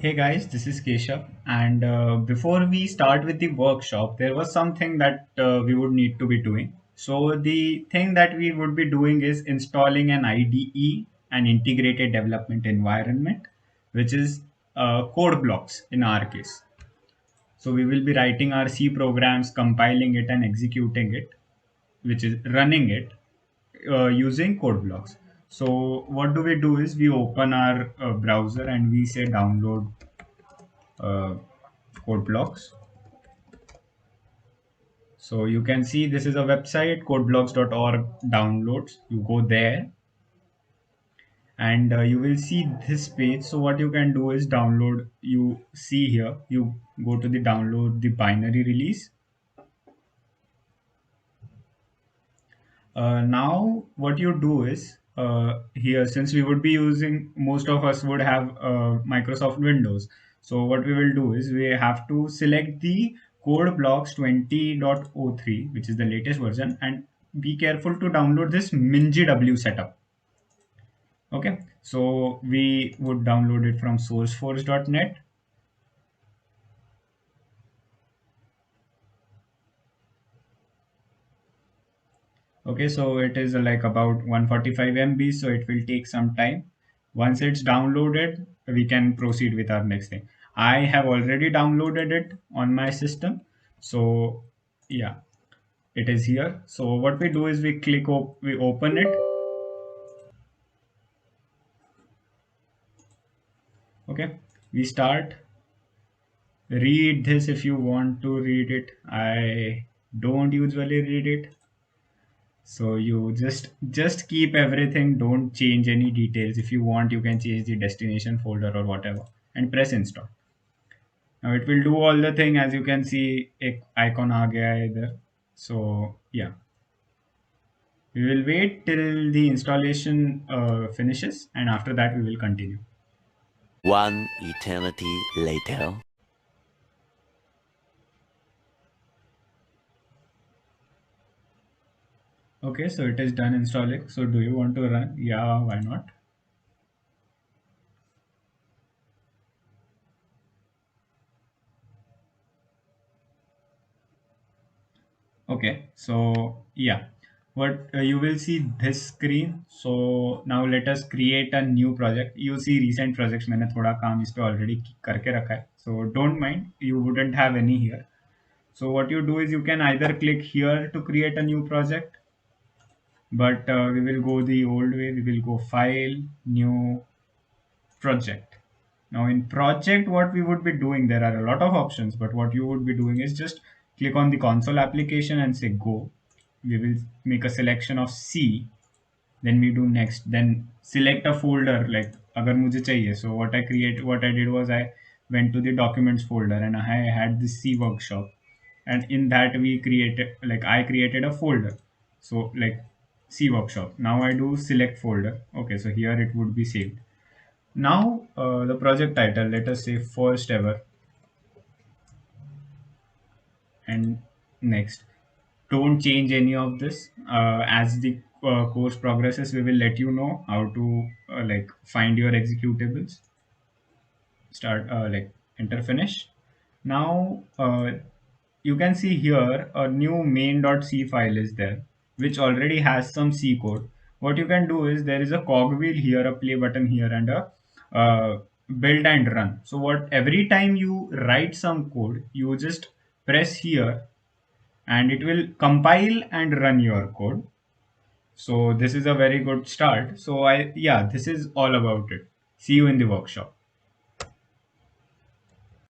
Hey guys, this is Keshav. And before we start with the workshop, there was something that we would need to be doing. So, the thing that we would be doing is installing an IDE, an integrated development environment, which is code blocks in our case. So, we will be writing our C programs, compiling it, and executing it, which is running it using code blocks. So, what do we do is we open our browser and we say download uh, code blocks. So you can see this is a website codeblocks.org downloads. You go there and you will see this page. So what you can do is download. You see here, you go to the download the binary release. Now what you do is here, since we would be using, most of us would have Microsoft Windows. So what we will do is we have to select the code blocks 20.03, which is the latest version, and be careful to download this MinGW setup. Okay, so we would download it from sourceforge.net. Okay, so it is like about 145 MB, so it will take some time. Once it's downloaded, we can proceed with our next thing. I have already downloaded it on my system. So yeah, it is here. So what we do is we we open it. Okay, we start. Read this if you want to read it. I don't usually read it. So you just keep everything, don't change any details. If you want, you can change the destination folder or whatever and press install. Now it will do all the thing. As you can see, एक icon आ गया है इधर. So yeah, we will wait till the installation finishes, and after that we will continue. One eternity later. Okay, so it is done installing. So do you want to run? Yeah, why not? Okay, so yeah, what you will see this screen. So now let us create a new project. You see recent projects मैंने थोड़ा काम इस पे already करके रखा है. So don't mind, you wouldn't have any here. So what you do is you can either click here to create a new project, but we will go the old way. We will go file, new project. Now in project, what we would be doing, there are a lot of options, but what you would be doing is just click on the console application and say go. We will make a selection of C, then we do next, then select a folder like agar mujhe chahiye. So what I did was I went to the documents folder and I had this C workshop, and in that we created, like I created a folder. So like C workshop. Now I do select folder. Okay, so here it would be saved. Now, the project title, let us say first ever, and next. Don't change any of this. As the course progresses, we will let you know how to like find your executables. Start like enter finish. Now, you can see here a new main.c file is there, which already has some C code. What you can do is there is a cogwheel here, a play button here, and a build and run. So what every time you write some code, you just press here and it will compile and run your code. So this is a very good start. So yeah, this is all about it. See you in the workshop.